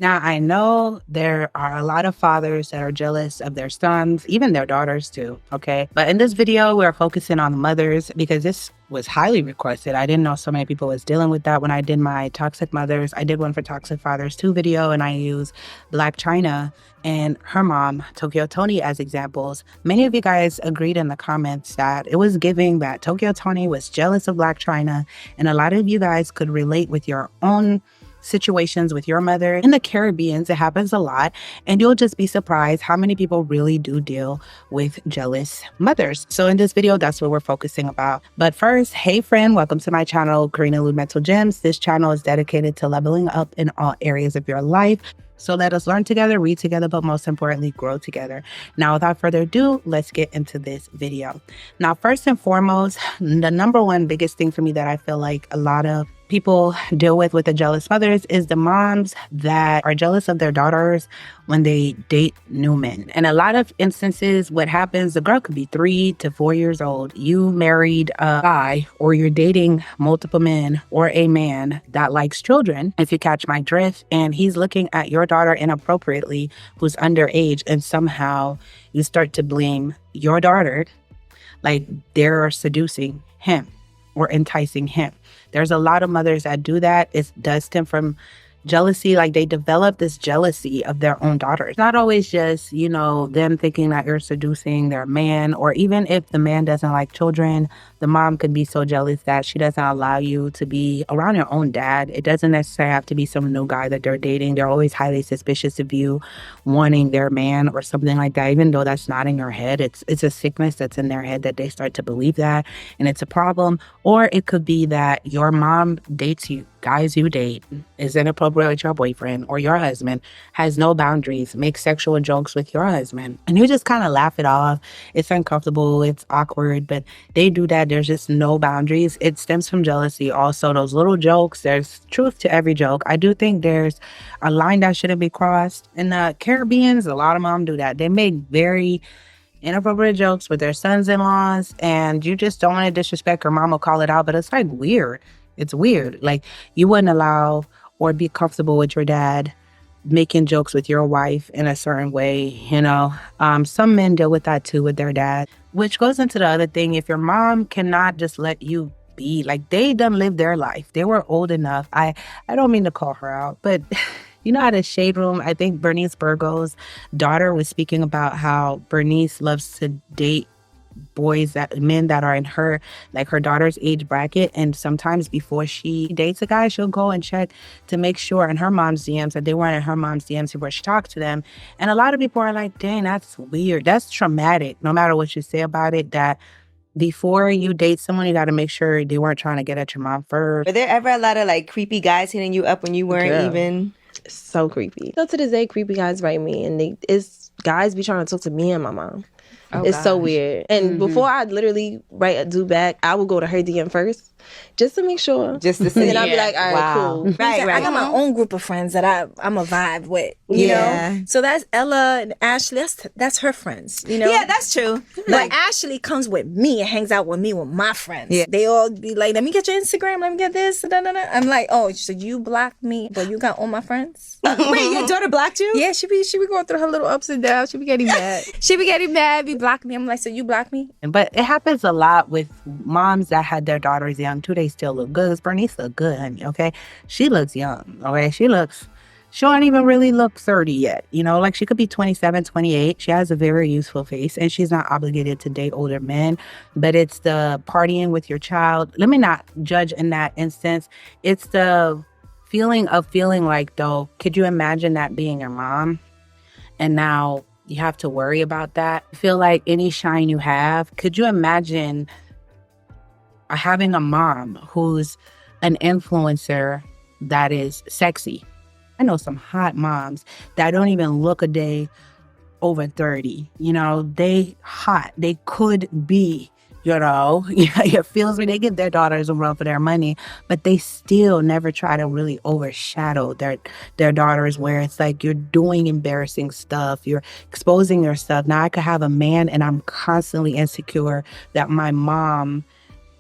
Now, I know there are a lot of fathers that are jealous of their sons, even their daughters too, okay? But in this video, we're focusing on mothers because this was highly requested. I didn't know so many people was dealing with that when I did my Toxic Mothers. I did one for Toxic Fathers 2 video, and I used Black China and her mom, Tokyo Toni, as examples. Many of you guys agreed in the comments that it was giving that Tokyo Toni was jealous of Black China, and a lot of you guys could relate with your own situations with your mother. In the Caribbean, it happens a lot, and you'll just be surprised how many people really do deal with jealous mothers. So in this video, that's what we're focusing about. But first, hey friend, welcome to my channel, Karina Lou Mental Gems. This channel is dedicated to leveling up in all areas of your life. So let us learn together, read together, but most importantly, grow together. Now, without further ado, let's get into this video. Now, first and foremost, the number one biggest thing for me that I feel like a lot of people deal with the jealous mothers is the moms that are jealous of their daughters when they date new men. In a lot of instances, what happens, the girl could be 3 to 4 years old. You married a guy, or you're dating multiple men, or a man that likes children, if you catch my drift, and he's looking at your daughter inappropriately who's underage, and somehow you start to blame your daughter like they're seducing him or enticing him. There's a lot of mothers that do that. It does stem from jealousy. Like, they develop this jealousy of their own daughters. Not always just, them thinking that you're seducing their man, or even if the man doesn't like children, the mom could be so jealous that she doesn't allow you to be around your own dad. It doesn't necessarily have to be some new guy that they're dating. They're always highly suspicious of you wanting their man or something like that, even though that's not in your head. It's a sickness that's in their head that they start to believe that, and it's a problem. Or it could be that your mom dates you. Guys you date is inappropriate with your boyfriend or your husband, has no boundaries, makes sexual jokes with your husband, and you just kind of laugh it off. It's uncomfortable, it's awkward, but they do that. There's just no boundaries. It stems from jealousy. Also, those little jokes, there's truth to every joke. I do think there's a line that shouldn't be crossed. In the Caribbeans, a lot of moms do that. They make very inappropriate jokes with their sons-in-laws, and you just don't want to disrespect. Your mom will call it out, but it's like weird. It's weird. Like, you wouldn't allow or be comfortable with your dad making jokes with your wife in a certain way, Some men deal with that too with their dad, which goes into the other thing. If your mom cannot just let you be, like, they done lived their life. They were old enough. I don't mean to call her out, but you know, at a Shade Room, I think Bernice Burgo's daughter was speaking about how Bernice loves to date men that are in her daughter's age bracket, and sometimes before she dates a guy, she'll go and check to make sure in her mom's DMs that they weren't in her mom's DMs before she talked to them. And a lot of people are like, dang, that's weird, that's traumatic. No matter what you say about it, that before you date someone, you got to make sure they weren't trying to get at your mom first. Were there ever a lot of creepy guys hitting you up when you weren't even? So creepy. So to this day, creepy guys write me, and it's guys be trying to talk to me and my mom. Oh, it's gosh. So weird. And before I literally write a do back, I will go to her DM first just to make sure. Just to see. And I'll be like, all right, cool. Right. I got my own group of friends that I'm a vibe with, you know? So that's Ella and Ashley. That's her friends, Yeah, that's true. Like, Ashley comes with me and hangs out with me with my friends. Yeah. They all be like, let me get your Instagram, let me get this. Da, da, da. I'm like, oh, so you blocked me, but you got all my friends? Wait, your daughter blocked you? Yeah, she be going through her little ups and downs. She be getting mad. Be blocking me. I'm like, so you blocked me? But it happens a lot with moms that had their daughters young too. They still look good. Bernice look good, honey, okay? She looks young, okay? She don't even really look 30 yet, Like, she could be 27, 28. She has a very youthful face, and she's not obligated to date older men. But it's the partying with your child. Let me not judge in that instance. It's the feeling like, though, could you imagine that being your mom? And now you have to worry about that. Feel like any shine you have. Could you imagine having a mom who's an influencer that is sexy? I know some hot moms that don't even look a day over 30. They hot. They could be, it feels like they give their daughters a run for their money, but they still never try to really overshadow their daughters, where it's like you're doing embarrassing stuff, you're exposing yourself. Now I could have a man and I'm constantly insecure that my mom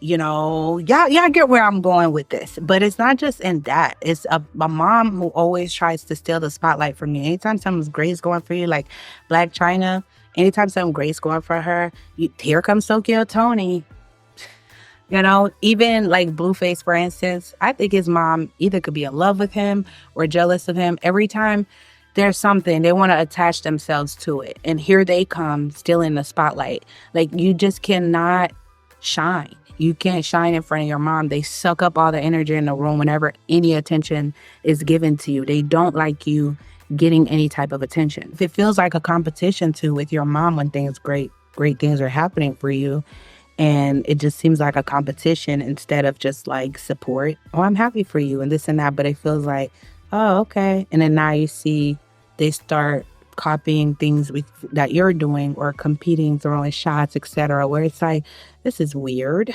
you know, y'all get where I'm going with this. But it's not just in that. It's a mom who always tries to steal the spotlight from you. Anytime something's great's going for you, like Blac Chyna, anytime something great's going for her, here comes Tokyo Toni. You know, even like Blueface, for instance, I think his mom either could be in love with him or jealous of him. Every time there's something, they want to attach themselves to it. And here they come, still in the spotlight. Like, you just cannot shine. You can't shine in front of your mom. They suck up all the energy in the room whenever any attention is given to you. They don't like you getting any type of attention. If it feels like a competition too with your mom when great things are happening for you, and it just seems like a competition instead of just like support. Oh, I'm happy for you and this and that. But it feels like, oh, okay. And then now you see they start copying things that you're doing or competing, throwing shots, etc., where it's like, this is weird.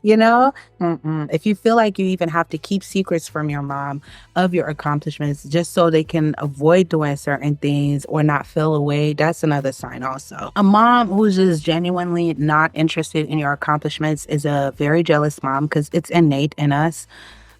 You know? If you feel like you even have to keep secrets from your mom of your accomplishments just so they can avoid doing certain things or not feel away, that's another sign also. A mom who's just genuinely not interested in your accomplishments is a very jealous mom, because it's innate in us,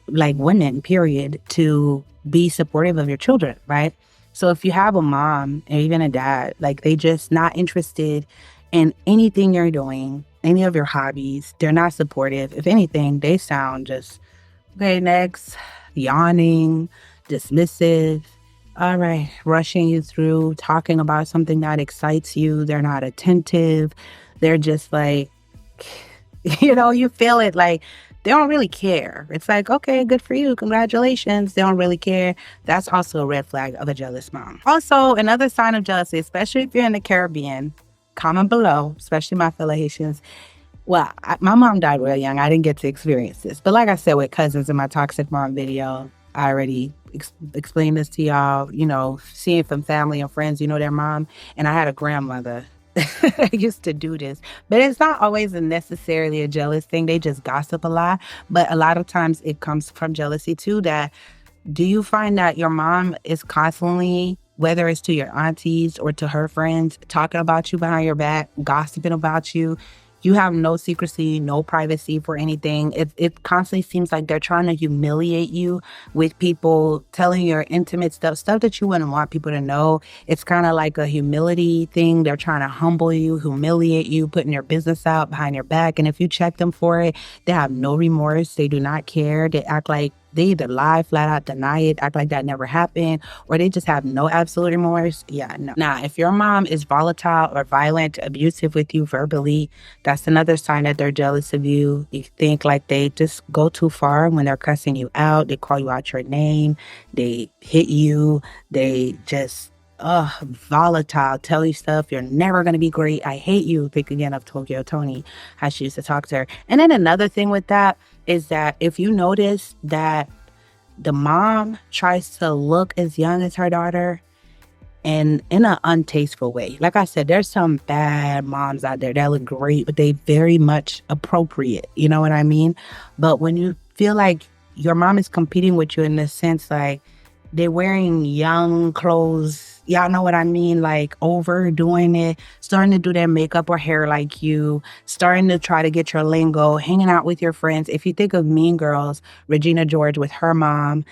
like women, period, to be supportive of your children, right? So if you have a mom and even a dad, like they just not interested in anything you're doing, any of your hobbies, they're not supportive. If anything, they sound just, okay, next, yawning, dismissive, all right, rushing you through, talking about something that excites you. They're not attentive. They're just like, you know, you feel it like, they don't really care. It's like, okay, good for you. Congratulations. They don't really care. That's also a red flag of a jealous mom. Also, another sign of jealousy, especially if you're in the Caribbean, comment below, especially my fellow Haitians. Well, my mom died real young. I didn't get to experience this. But like I said with cousins in my Toxic Mom video, I already explained this to y'all, you know, seeing from family and friends, you know, their mom. And I had a grandmother I used to do this, but it's not always necessarily a jealous thing. They just gossip a lot, but a lot of times it comes from jealousy too. That, do you find that your mom is constantly, whether it's to your aunties or to her friends, talking about you behind your back, gossiping about you? You have no secrecy, no privacy for anything. It constantly seems like they're trying to humiliate you with people telling your intimate stuff that you wouldn't want people to know. It's kind of like a humility thing. They're trying to humble you, humiliate you, putting your business out behind your back. And if you check them for it, they have no remorse. They do not care. They act like they either lie, flat out deny it, act like that never happened, or they just have no absolute remorse. Yeah, no. Now, if your mom is volatile or violent, abusive with you verbally, that's another sign that they're jealous of you. You think like they just go too far when they're cussing you out. They call you out your name. They hit you. They just volatile, tell you stuff. You're never going to be great. I hate you. Think again of Tokyo Toni, how she used to talk to her. And then another thing with that is that if you notice that the mom tries to look as young as her daughter and in an untasteful way. Like I said, there's some bad moms out there that look great, but they very much appropriate. You know what I mean? But when you feel like your mom is competing with you in the sense like they're wearing young clothes, y'all know what I mean? Like overdoing it, starting to do their makeup or hair like you, starting to try to get your lingo, hanging out with your friends. If you think of Mean Girls, Regina George with her mom.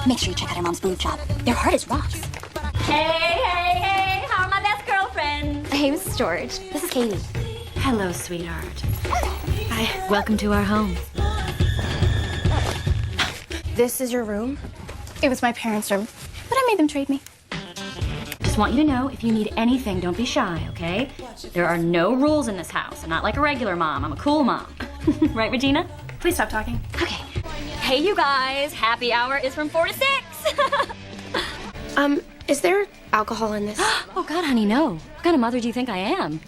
Make sure you check out her mom's boob job. Their heart is rocks. Hey, how are my best girlfriends? Hey, Mrs. George. This is Katie. Hello, sweetheart. Hi, welcome to our home. This is your room? It was my parents' room, but I made them trade me. Just want you to know, if you need anything, don't be shy, okay? There are no rules in this house. I'm not like a regular mom. I'm a cool mom. Right, Regina? Please stop talking. Okay. Hey, you guys. Happy hour is from 4 to 6. Is there alcohol in this? Oh, God, honey, no. What kind of mother do you think I am?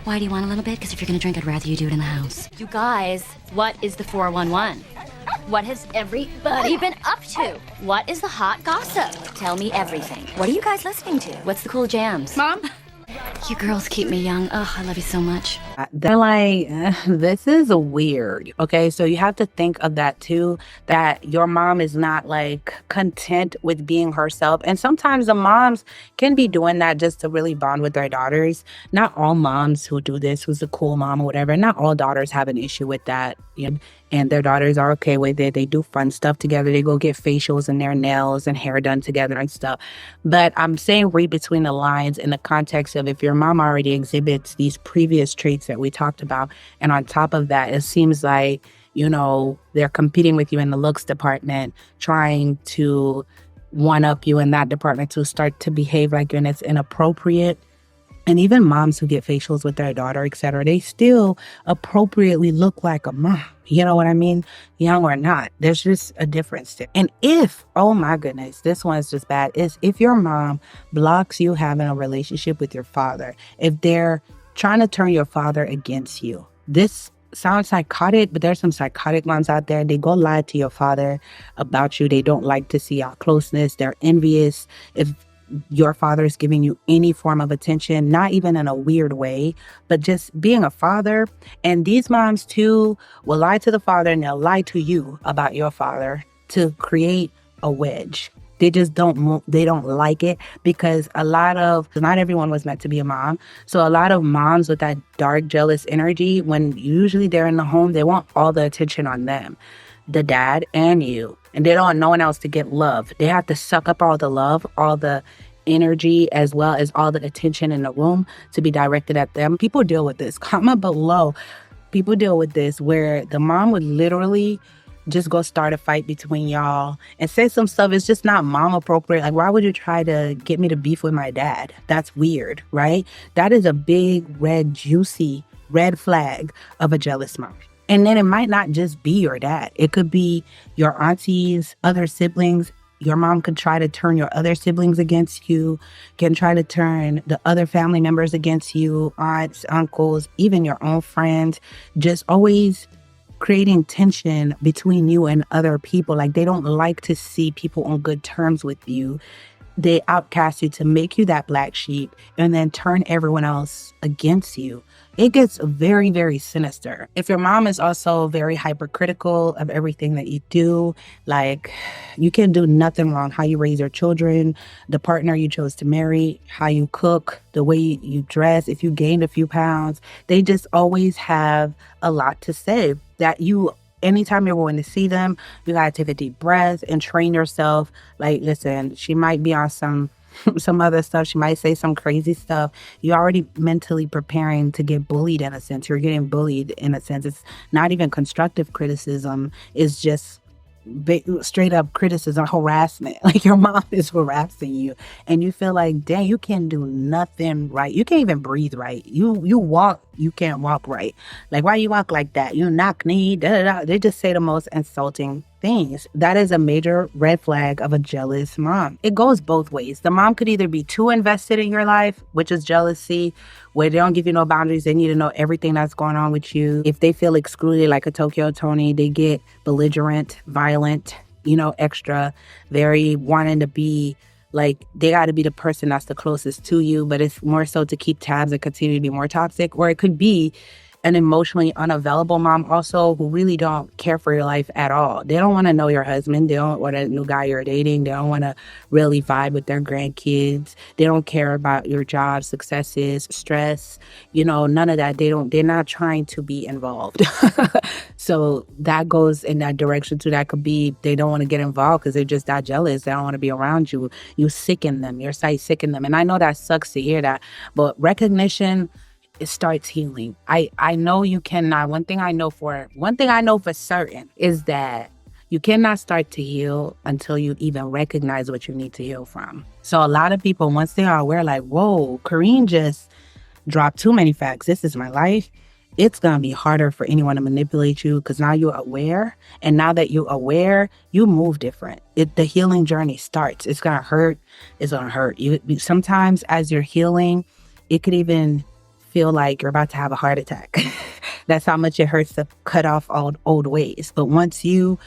Why do you want a little bit? Because if you're going to drink, I'd rather you do it in the house. You guys, what is the 411? What has everybody been up to? What is the hot gossip? Tell me everything. What are you guys listening to? What's the cool jams? Mom? You girls keep me young. Oh, I love you so much. They're like, this is weird. Okay, so you have to think of that too, that your mom is not like content with being herself. And sometimes the moms can be doing that just to really bond with their daughters. Not all moms who do this, who's a cool mom or whatever, not all daughters have an issue with that. You know? And their daughters are okay with it. They do fun stuff together. They go get facials and their nails and hair done together and stuff. But I'm saying read between the lines in the context of if your mom already exhibits these previous traits that we talked about, and on top of that, it seems like, you know, they're competing with you in the looks department, trying to one-up you in that department to start to behave like you, and it's inappropriate. And even moms who get facials with their daughter, etc., they still appropriately look like a mom. You know what I mean? Young or not. There's just a difference there. And if, oh my goodness, this one's just bad, is if your mom blocks you having a relationship with your father, if they're trying to turn your father against you. This sounds psychotic, but there's some psychotic moms out there. They go lie to your father about you. They don't like to see our closeness. They're envious. If your father is giving you any form of attention, not even in a weird way, but just being a father. And these moms too will lie to the father and they'll lie to you about your father to create a wedge. They just don't like it because not everyone was meant to be a mom. So a lot of moms with that dark, jealous energy, when usually they're in the home, they want all the attention on them, the dad and you. And they don't want no one else to get love. They have to suck up all the love, all the energy, as well as all the attention in the room to be directed at them. People deal with this. Comment below. People deal with this where the mom would literally just go start a fight between y'all and say some stuff. It's just not mom appropriate. Like, why would you try to get me to beef with my dad? That's weird, right? That is a big, red, juicy red flag of a jealous mom. And then it might not just be your dad. It could be your aunties, other siblings. Your mom could try to turn your other siblings against you, can try to turn the other family members against you, aunts, uncles, even your own friends. Just always creating tension between you and other people. Like, they don't like to see people on good terms with you. They outcast you to make you that black sheep and then turn everyone else against you. It gets very, very sinister. If your mom is also very hypercritical of everything that you do, like, you can do nothing wrong. How you raise your children, the partner you chose to marry, how you cook, the way you dress, if you gained a few pounds, they just always have a lot to say that you, anytime you're going to see them, you gotta take a deep breath and train yourself. Like, listen, she might be on some other stuff. She might say some crazy stuff. You're already mentally preparing to get bullied in a sense. You're getting bullied in a sense. It's not even constructive criticism. It's just straight up criticism, harassment. Like, your mom is harassing you and you feel like, dang, you can't do nothing right. You can't even breathe right. You walk, you can't walk right. Like, why you walk like that? You knock knee, da da da. They just say the most insulting things. That is a major red flag of a jealous mom. It goes both ways. The mom could either be too invested in your life, which is jealousy, where they don't give you no boundaries. They need to know everything that's going on with you. If they feel excluded, like a Tokyo Toni, they get belligerent, violent, extra, very wanting to be like, they got to be the person that's the closest to you, but it's more so to keep tabs and continue to be more toxic. Or it could be an emotionally unavailable mom also who really don't care for your life at all. They don't want to know your husband. They don't want a new guy you're dating. They don't want to really vibe with their grandkids. They don't care about your job successes, stress, none of that. They're not trying to be involved. So that goes in that direction too. That could be, they don't want to get involved because they're just that jealous. They don't want to be around you. You sicken them. Your sight sicken them. And I know that sucks to hear that, but recognition, it starts healing. I know you cannot. One thing I know for certain is that you cannot start to heal until you even recognize what you need to heal from. So a lot of people, once they are aware, like, whoa, Kareen just dropped too many facts. This is my life. It's going to be harder for anyone to manipulate you because now you're aware. And now that you're aware, you move different. The healing journey starts. It's going to hurt. It's going to hurt. Sometimes as you're healing, it could even feel like you're about to have a heart attack. That's how much it hurts to cut off old ways. But once you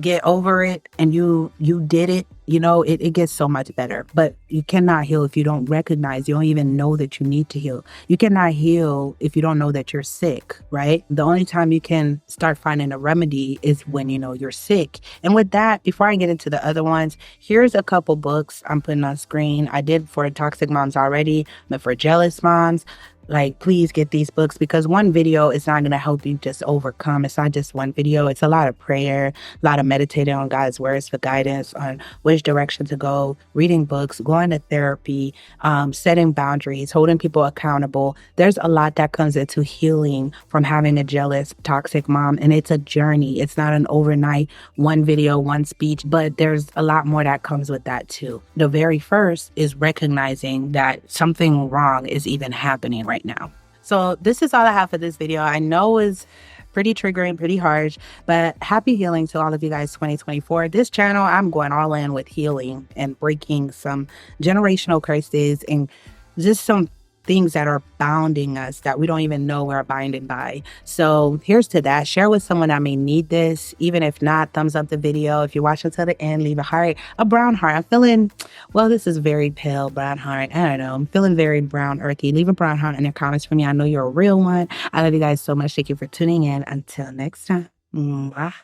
get over it and you did it, you know, it gets so much better. But you cannot heal if you don't recognize, you don't even know that you need to heal. You cannot heal if you don't know that you're sick, right? The only time you can start finding a remedy is when you know you're sick. And with that, before I get into the other ones, here's a couple books I'm putting on screen. I did for toxic moms already, but for jealous moms, like, please get these books, because one video is not going to help you just overcome. It's not just one video. It's a lot of prayer, a lot of meditating on God's words for guidance on which direction to go, reading books, going to therapy, setting boundaries, holding people accountable. There's a lot that comes into healing from having a jealous, toxic mom. And it's a journey. It's not an overnight, one video, one speech, but there's a lot more that comes with that too. The very first is recognizing that something wrong is even happening right now. So this is all I have for this video. I know it's pretty triggering, pretty harsh, but happy healing to all of you guys 2024. This channel, I'm going all in with healing and breaking some generational curses and just some things that are bounding us that we don't even know we're binding by. So here's to that. Share with someone that may need this. Even if not, thumbs up the video. If you watch until the end, leave a heart, a brown heart. I'm feeling, well, this is very pale brown heart. I don't know. I'm feeling very brown earthy. Leave a brown heart in your comments for me. I know you're a real one. I love you guys so much. Thank you for tuning in. Until next time. Mwah.